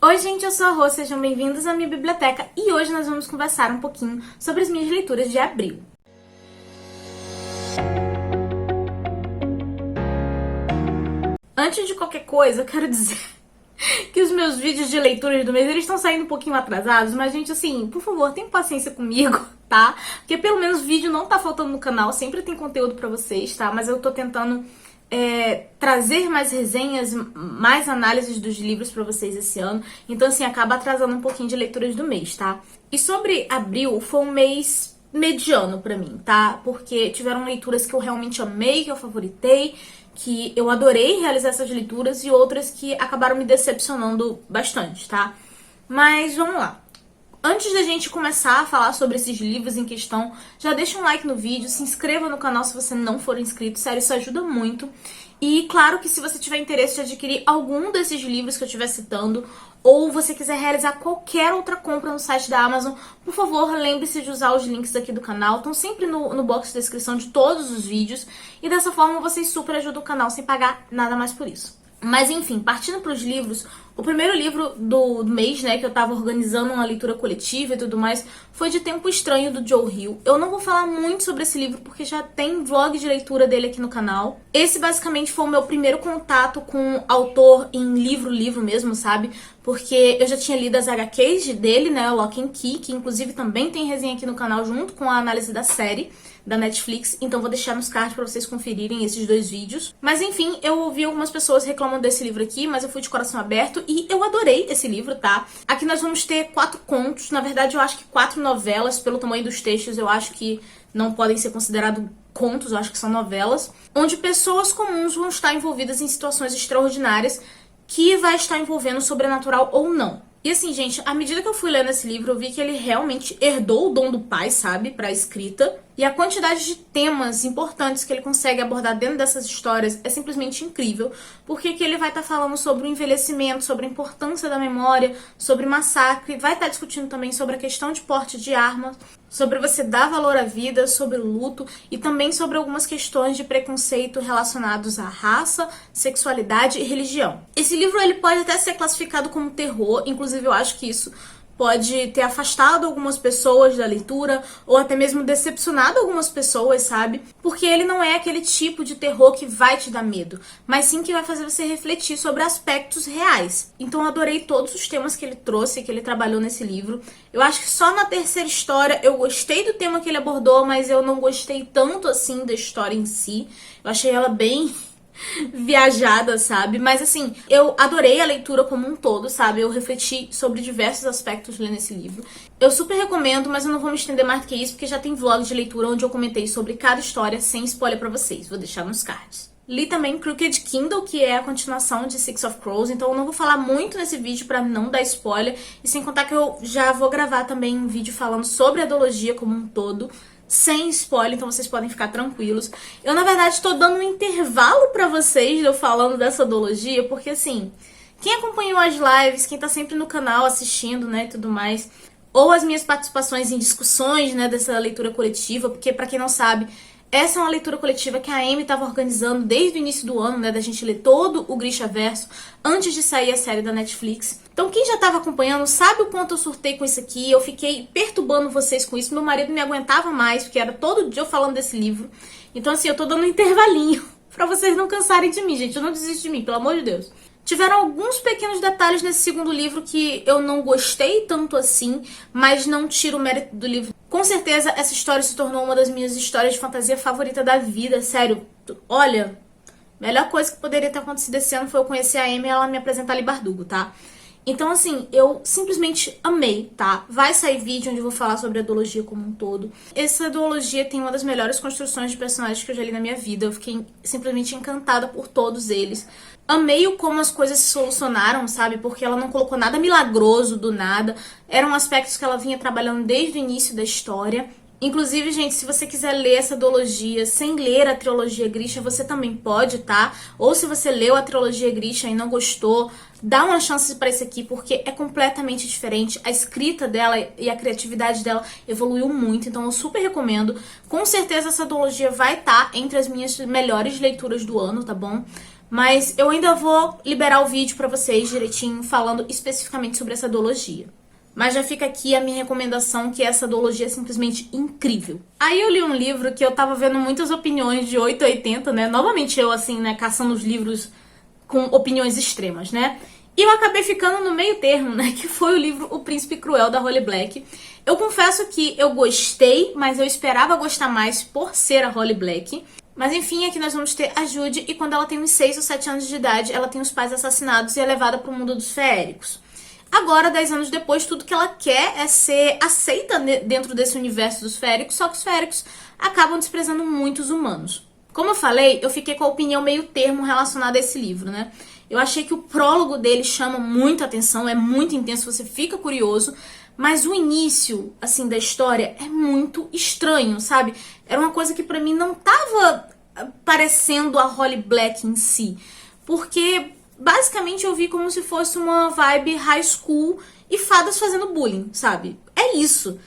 Oi gente, eu sou a Rô, sejam bem-vindos à minha biblioteca e hoje nós vamos conversar um pouquinho sobre as minhas leituras de abril. Antes de qualquer coisa, eu quero dizer que os meus vídeos de leituras do mês, eles estão saindo um pouquinho atrasados, mas gente, assim, por favor, tenham paciência comigo, tá? Porque pelo menos vídeo não tá faltando no canal, sempre tem conteúdo pra vocês, tá? Mas eu tô tentando trazer mais resenhas, mais análises dos livros pra vocês esse ano. Então, assim, acaba atrasando um pouquinho de leituras do mês, tá? E sobre abril, foi um mês mediano pra mim, tá? Porque tiveram leituras que eu realmente amei, que eu favoritei, que eu adorei realizar essas leituras e outras que acabaram me decepcionando bastante, tá? Mas vamos lá. Antes da gente começar a falar sobre esses livros em questão, já deixa um like no vídeo, se inscreva no canal se você não for inscrito, sério, isso ajuda muito. E claro que se você tiver interesse de adquirir algum desses livros que eu estiver citando, ou você quiser realizar qualquer outra compra no site da Amazon, por favor, lembre-se de usar os links aqui do canal, estão sempre no box de descrição de todos os vídeos, e dessa forma vocês super ajudam o canal sem pagar nada mais por isso. Mas enfim, partindo para os livros, o primeiro livro do mês, né, que eu tava organizando uma leitura coletiva e tudo mais, foi De Tempo Estranho, do Joe Hill. Eu não vou falar muito sobre esse livro porque já tem vlog de leitura dele aqui no canal. Esse basicamente foi o meu primeiro contato com o autor em livro mesmo, sabe? Porque eu já tinha lido as HQs dele, né, Lock and Key, que inclusive também tem resenha aqui no canal junto com a análise da série da Netflix, então vou deixar nos cards pra vocês conferirem esses dois vídeos. Mas enfim, eu ouvi algumas pessoas reclamando desse livro aqui, mas eu fui de coração aberto e eu adorei esse livro, tá? Aqui nós vamos ter 4 contos, na verdade eu acho que 4 novelas, pelo tamanho dos textos eu acho que não podem ser considerados contos, eu acho que são novelas, onde pessoas comuns vão estar envolvidas em situações extraordinárias que vai estar envolvendo o sobrenatural ou não. E assim, gente, à medida que eu fui lendo esse livro, eu vi que ele realmente herdou o dom do pai, sabe, pra escrita. E a quantidade de temas importantes que ele consegue abordar dentro dessas histórias é simplesmente incrível. Porque que ele vai estar falando sobre o envelhecimento, sobre a importância da memória, sobre massacre, vai estar discutindo também sobre a questão de porte de armas, sobre você dar valor à vida, sobre luto e também sobre algumas questões de preconceito relacionados à raça, sexualidade e religião. Esse livro ele pode até ser classificado como terror, inclusive eu acho que isso pode ter afastado algumas pessoas da leitura ou até mesmo decepcionado algumas pessoas, sabe? Porque ele não é aquele tipo de terror que vai te dar medo, mas sim que vai fazer você refletir sobre aspectos reais. Então eu adorei todos os temas que ele trouxe, que ele trabalhou nesse livro. Eu acho que só na terceira história eu gostei do tema que ele abordou, mas eu não gostei tanto assim da história em si. Eu achei ela bem viajada, sabe? Mas assim, eu adorei a leitura como um todo, sabe? Eu refleti sobre diversos aspectos lendo esse livro. Eu super recomendo, mas eu não vou me estender mais do que isso, porque já tem vlog de leitura onde eu comentei sobre cada história sem spoiler pra vocês. Vou deixar nos cards. Li também Crooked Kindle, que é a continuação de Six of Crows, então eu não vou falar muito nesse vídeo pra não dar spoiler, e sem contar que eu já vou gravar também um vídeo falando sobre a duologia como um todo, sem spoiler, então vocês podem ficar tranquilos. Eu, na verdade, estou dando um intervalo pra vocês, eu falando dessa duologia, porque, assim, quem acompanhou as lives, quem tá sempre no canal assistindo, né, e tudo mais, ou as minhas participações em discussões, né, dessa leitura coletiva, porque, pra quem não sabe, essa é uma leitura coletiva que a Amy estava organizando desde o início do ano, né, da gente ler todo o Grishaverso antes de sair a série da Netflix. Então quem já estava acompanhando sabe o quanto eu surtei com isso aqui, eu fiquei perturbando vocês com isso, meu marido me aguentava mais, porque era todo dia eu falando desse livro. Então assim, eu tô dando um intervalinho pra vocês não cansarem de mim, gente, eu não desisto de mim, pelo amor de Deus. Tiveram alguns pequenos detalhes nesse segundo livro que eu não gostei tanto assim, mas não tiro o mérito do livro. Com certeza, essa história se tornou uma das minhas histórias de fantasia favorita da vida, sério. Olha, a melhor coisa que poderia ter acontecido esse ano foi eu conhecer a Amy e ela me apresentar ali Bardugo, tá? Então, assim, eu simplesmente amei, tá? Vai sair vídeo onde eu vou falar sobre a duologia como um todo. Essa duologia tem uma das melhores construções de personagens que eu já li na minha vida. Eu fiquei simplesmente encantada por todos eles. Amei o como as coisas se solucionaram, sabe? Porque ela não colocou nada milagroso do nada. Eram aspectos que ela vinha trabalhando desde o início da história. Inclusive, gente, se você quiser ler essa duologia sem ler a trilogia Grisha, você também pode, tá? Ou se você leu a trilogia Grisha e não gostou, dá uma chance pra esse aqui, porque é completamente diferente. A escrita dela e a criatividade dela evoluiu muito, então eu super recomendo. Com certeza essa duologia vai estar entre as minhas melhores leituras do ano, tá bom? Mas eu ainda vou liberar o vídeo pra vocês direitinho, falando especificamente sobre essa duologia. Mas já fica aqui a minha recomendação, que essa duologia é simplesmente incrível. Aí eu li um livro que eu tava vendo muitas opiniões de 8 a 80, né? Novamente eu, assim, né, caçando os livros com opiniões extremas, né? E eu acabei ficando no meio termo, né? Que foi o livro O Príncipe Cruel, da Holly Black. Eu confesso que eu gostei, mas eu esperava gostar mais por ser a Holly Black. Mas enfim, aqui nós vamos ter a Judy, e quando ela tem uns 6 ou 7 anos de idade, ela tem os pais assassinados e é levada para o mundo dos feéricos. Agora, 10 anos depois, tudo que ela quer é ser aceita dentro desse universo dos feéricos, só que os feéricos acabam desprezando muito os humanos. Como eu falei, eu fiquei com a opinião meio termo relacionada a esse livro, né? Eu achei que o prólogo dele chama muita atenção, é muito intenso, você fica curioso, mas o início, assim, da história é muito estranho, sabe? Era uma coisa que pra mim não tava parecendo a Holly Black em si, porque basicamente eu vi como se fosse uma vibe high school e fadas fazendo bullying, sabe? É isso.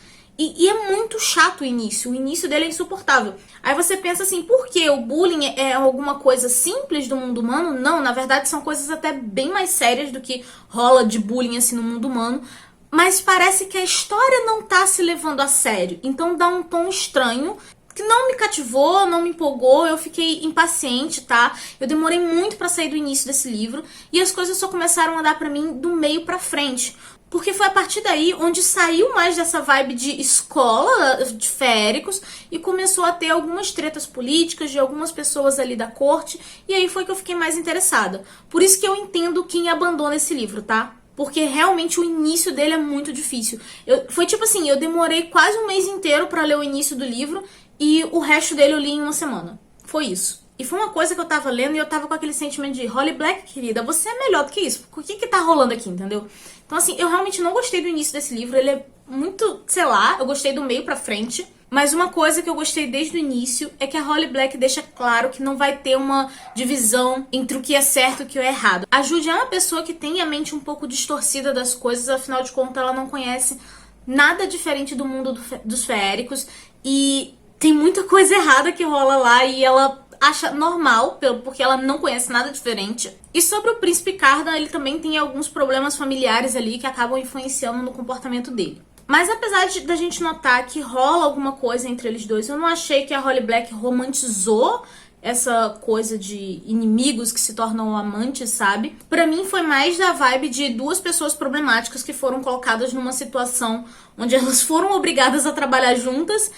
E é muito chato o início dele é insuportável. Aí você pensa assim, por que o bullying é alguma coisa simples do mundo humano? Não, na verdade são coisas até bem mais sérias do que rola de bullying assim no mundo humano. Mas parece que a história não tá se levando a sério. Então dá um tom estranho que não me cativou, não me empolgou, eu fiquei impaciente, tá? Eu demorei muito pra sair do início desse livro e as coisas só começaram a dar pra mim do meio pra frente. Porque foi a partir daí onde saiu mais dessa vibe de escola, de féricos, e começou a ter algumas tretas políticas de algumas pessoas ali da corte, e aí foi que eu fiquei mais interessada. Por isso que eu entendo quem abandona esse livro, tá? Porque realmente o início dele é muito difícil. Foi tipo assim, eu demorei quase um mês inteiro pra ler o início do livro, e o resto dele eu li em uma semana. Foi isso. E foi uma coisa que eu tava lendo e eu tava com aquele sentimento de Holly Black, querida, você é melhor do que isso. O que tá rolando aqui, entendeu? Então assim, eu realmente não gostei do início desse livro. Ele é muito, sei lá, eu gostei do meio pra frente. Mas uma coisa que eu gostei desde o início é que a Holly Black deixa claro que não vai ter uma divisão entre o que é certo e o que é errado. A Judy é uma pessoa que tem a mente um pouco distorcida das coisas, afinal de contas ela não conhece nada diferente do mundo dos feéricos. E tem muita coisa errada que rola lá e ela acha normal, porque ela não conhece nada diferente. E sobre o Príncipe Cardan, ele também tem alguns problemas familiares ali que acabam influenciando no comportamento dele. Mas apesar da gente notar que rola alguma coisa entre eles dois, eu não achei que a Holly Black romantizou essa coisa de inimigos que se tornam amantes, sabe? Pra mim foi mais da vibe de duas pessoas problemáticas que foram colocadas numa situação onde elas foram obrigadas a trabalhar juntas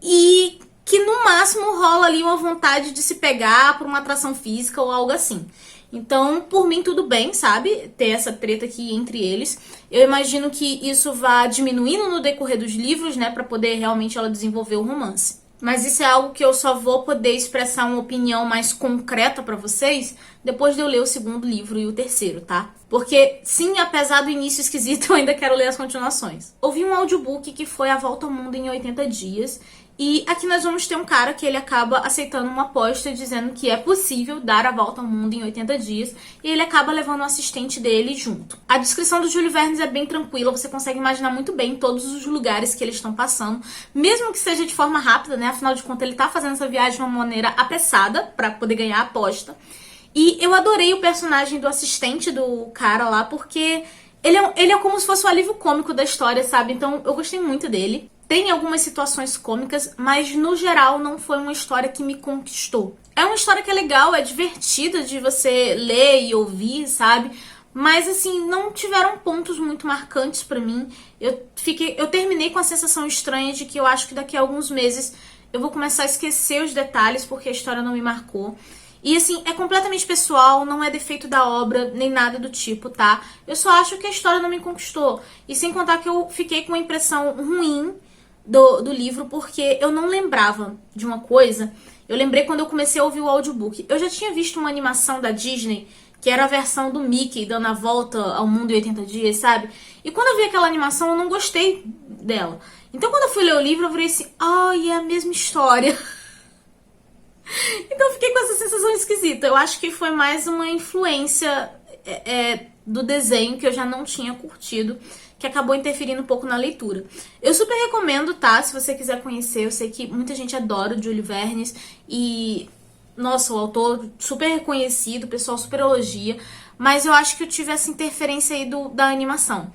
e que no máximo rola ali uma vontade de se pegar por uma atração física ou algo assim. Então, por mim, tudo bem, sabe? Ter essa treta aqui entre eles. Eu imagino que isso vá diminuindo no decorrer dos livros, né? Pra poder realmente ela desenvolver o romance. Mas isso é algo que eu só vou poder expressar uma opinião mais concreta pra vocês depois de eu ler o segundo livro e o terceiro, tá? Porque, sim, apesar do início esquisito, eu ainda quero ler as continuações. Ouvi um audiobook que foi A Volta ao Mundo em 80 Dias. E aqui nós vamos ter um cara que ele acaba aceitando uma aposta dizendo que é possível dar a volta ao mundo em 80 dias e ele acaba levando o assistente dele junto. A descrição do Júlio Verne é bem tranquila, você consegue imaginar muito bem todos os lugares que eles estão passando, mesmo que seja de forma rápida, né? Afinal de contas ele tá fazendo essa viagem de uma maneira apressada para poder ganhar a aposta. E eu adorei o personagem do assistente do cara lá, porque ele é como se fosse o alívio cômico da história, sabe? Então eu gostei muito dele. Tem algumas situações cômicas, mas no geral não foi uma história que me conquistou. É uma história que é legal, é divertida de você ler e ouvir, sabe? Mas assim, não tiveram pontos muito marcantes pra mim. Eu terminei com a sensação estranha de que eu acho que daqui a alguns meses eu vou começar a esquecer os detalhes porque a história não me marcou. E assim, é completamente pessoal, não é defeito da obra, nem nada do tipo, tá? Eu só acho que a história não me conquistou. E sem contar que eu fiquei com uma impressão ruim do livro, porque eu não lembrava de uma coisa. Eu lembrei quando eu comecei a ouvir o audiobook. Eu já tinha visto uma animação da Disney, que era a versão do Mickey dando a volta ao mundo em 80 dias, sabe? E quando eu vi aquela animação, eu não gostei dela. Então quando eu fui ler o livro, eu falei assim, é a mesma história. Então eu fiquei com essa sensação esquisita. Eu acho que foi mais uma influência do desenho que eu já não tinha curtido, que acabou interferindo um pouco na leitura. Eu super recomendo, tá? Se você quiser conhecer, eu sei que muita gente adora o Júlio Verne e nossa, o autor super reconhecido, o pessoal super elogia, mas eu acho que eu tive essa interferência aí da animação.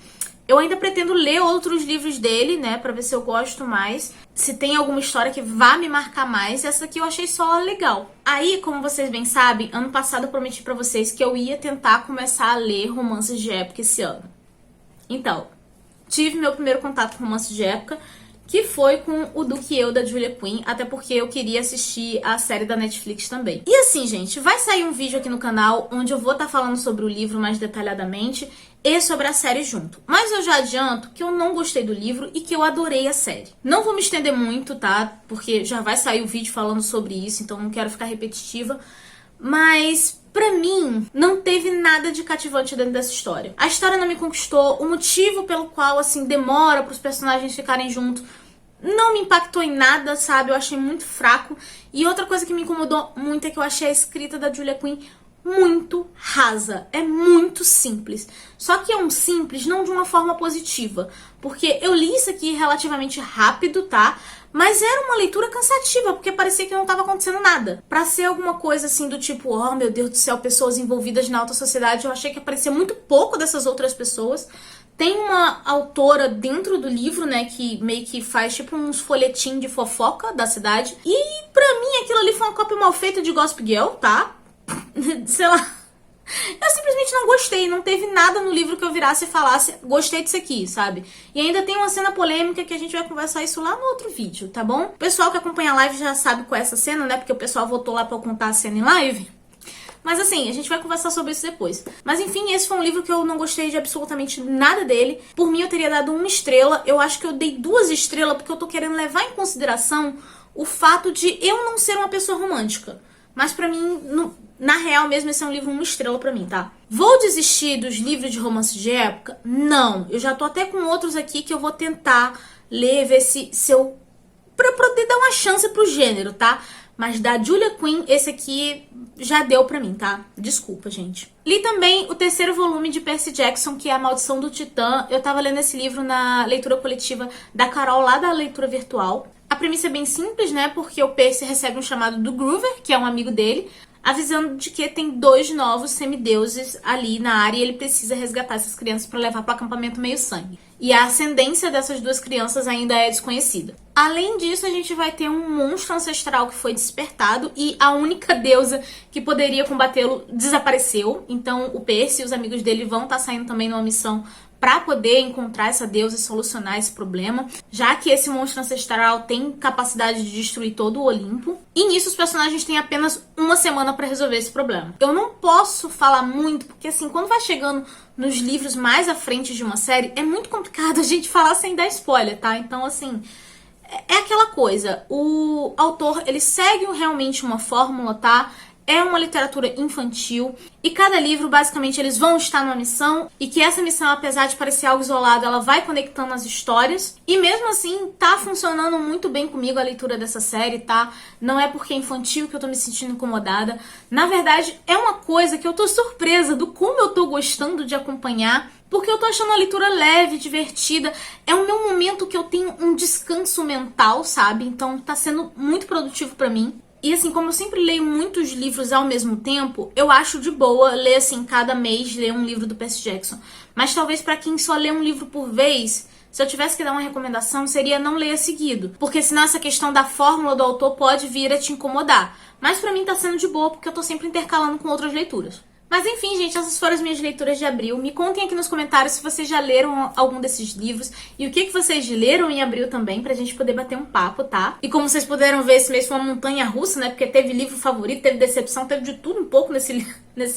Eu ainda pretendo ler outros livros dele, né, pra ver se eu gosto mais, se tem alguma história que vá me marcar mais. Essa aqui eu achei só legal. Aí, como vocês bem sabem, ano passado eu prometi pra vocês que eu ia tentar começar a ler romances de época esse ano. Então, tive meu primeiro contato com romances de época, que foi com o Duque e Eu, da Julia Quinn, até porque eu queria assistir a série da Netflix também. E assim, gente, vai sair um vídeo aqui no canal onde eu vou estar falando sobre o livro mais detalhadamente e sobre a série junto. Mas eu já adianto que eu não gostei do livro e que eu adorei a série. Não vou me estender muito, tá? Porque já vai sair o vídeo falando sobre isso, então não quero ficar repetitiva. Mas, pra mim, não teve nada de cativante dentro dessa história. A história não me conquistou, o motivo pelo qual, assim, demora pros personagens ficarem juntos não me impactou em nada, sabe? Eu achei muito fraco. E outra coisa que me incomodou muito é que eu achei a escrita da Julia Quinn muito rasa, é muito simples. Só que é um simples não de uma forma positiva, porque eu li isso aqui relativamente rápido, tá? Mas era uma leitura cansativa, porque parecia que não estava acontecendo nada. Pra ser alguma coisa assim do tipo, oh meu Deus do céu, pessoas envolvidas na alta sociedade, eu achei que aparecia muito pouco dessas outras pessoas. Tem uma autora dentro do livro, né, que meio que faz tipo uns folhetim de fofoca da cidade. E pra mim aquilo ali foi uma cópia mal feita de Gossip Girl, tá? Sei lá. Eu simplesmente não gostei, não teve nada no livro que eu virasse e falasse, gostei disso aqui, sabe? E ainda tem uma cena polêmica que a gente vai conversar isso lá no outro vídeo, tá bom? O pessoal que acompanha a live já sabe qual é essa cena, né? Porque o pessoal votou lá pra eu contar a cena em live. Mas assim, a gente vai conversar sobre isso depois. Mas enfim, esse foi um livro que eu não gostei de absolutamente nada dele. Por mim, eu teria dado 1 estrela. Eu acho que eu dei 2 estrelas porque eu tô querendo levar em consideração o fato de eu não ser uma pessoa romântica. Mas pra mim, na real mesmo, esse é um livro 1 estrela pra mim, tá? Vou desistir dos livros de romance de época? Não. Eu já tô até com outros aqui que eu vou tentar ler, ver se eu... pra poder dar uma chance pro gênero, tá? Mas da Julia Quinn, esse aqui já deu pra mim, tá? Desculpa, gente. Li também o 3º volume de Percy Jackson, que é A Maldição do Titã. Eu tava lendo esse livro na leitura coletiva da Carol, lá da leitura virtual. A premissa é bem simples, né? Porque o Percy recebe um chamado do Groover, que é um amigo dele, avisando de que tem 2 novos semideuses ali na área e ele precisa resgatar essas crianças para levar para o acampamento Meio-Sangue. E a ascendência dessas 2 crianças ainda é desconhecida. Além disso, a gente vai ter um monstro ancestral que foi despertado e a única deusa que poderia combatê-lo desapareceu. Então o Percy e os amigos dele vão estar saindo também numa missão para poder encontrar essa deusa e solucionar esse problema, já que esse monstro ancestral tem capacidade de destruir todo o Olimpo. E nisso os personagens têm apenas 1 semana para resolver esse problema. Eu não posso falar muito, porque assim, quando vai chegando nos livros mais à frente de uma série, é muito complicado a gente falar sem dar spoiler, tá? Então assim, é aquela coisa, o autor, ele segue realmente uma fórmula, tá? É uma literatura infantil e cada livro, basicamente, eles vão estar numa missão e que essa missão, apesar de parecer algo isolado, ela vai conectando as histórias e mesmo assim tá funcionando muito bem comigo a leitura dessa série, tá? Não é porque é infantil que eu tô me sentindo incomodada. Na verdade, é uma coisa que eu tô surpresa do como eu tô gostando de acompanhar, porque eu tô achando a leitura leve, divertida. É o meu momento que eu tenho um descanso mental, sabe? Então tá sendo muito produtivo pra mim. E assim, como eu sempre leio muitos livros ao mesmo tempo, eu acho de boa ler assim, cada mês, ler um livro do Percy Jackson. Mas talvez pra quem só lê um livro por vez, se eu tivesse que dar uma recomendação, seria não ler seguido. Porque senão essa questão da fórmula do autor pode vir a te incomodar. Mas pra mim tá sendo de boa, porque eu tô sempre intercalando com outras leituras. Mas enfim, gente, essas foram as minhas leituras de abril. Me contem aqui nos comentários se vocês já leram algum desses livros e o que vocês leram em abril também, pra gente poder bater um papo, tá? E como vocês puderam ver, esse mês foi uma montanha russa, né? Porque teve livro favorito, teve decepção, teve de tudo um pouco nesse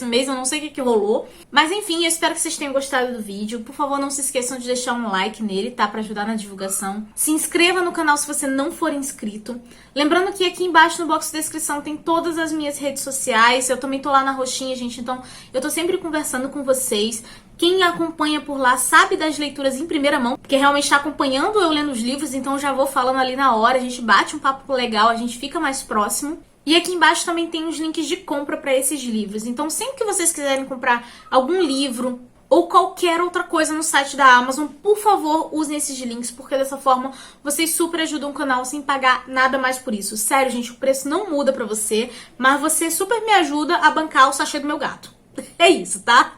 mês, eu não sei o que rolou. Mas enfim, eu espero que vocês tenham gostado do vídeo. Por favor, não se esqueçam de deixar um like nele, tá? Pra ajudar na divulgação. Se inscreva no canal se você não for inscrito. Lembrando que aqui embaixo no box de descrição tem todas as minhas redes sociais. Eu também tô lá na roxinha, gente, então eu tô sempre conversando com vocês. Quem acompanha por lá sabe das leituras em primeira mão, porque realmente está acompanhando eu lendo os livros, então eu já vou falando ali na hora, a gente bate um papo legal, a gente fica mais próximo. E aqui embaixo também tem os links de compra para esses livros. Então sempre que vocês quiserem comprar algum livro ou qualquer outra coisa no site da Amazon, por favor, usem esses links, porque dessa forma vocês super ajudam o canal sem pagar nada mais por isso. Sério, gente, o preço não muda pra você, mas você super me ajuda a bancar o sachê do meu gato. É isso, tá?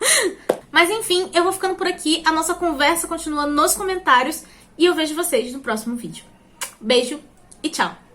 Mas enfim, eu vou ficando por aqui, a nossa conversa continua nos comentários e eu vejo vocês no próximo vídeo. Beijo e tchau!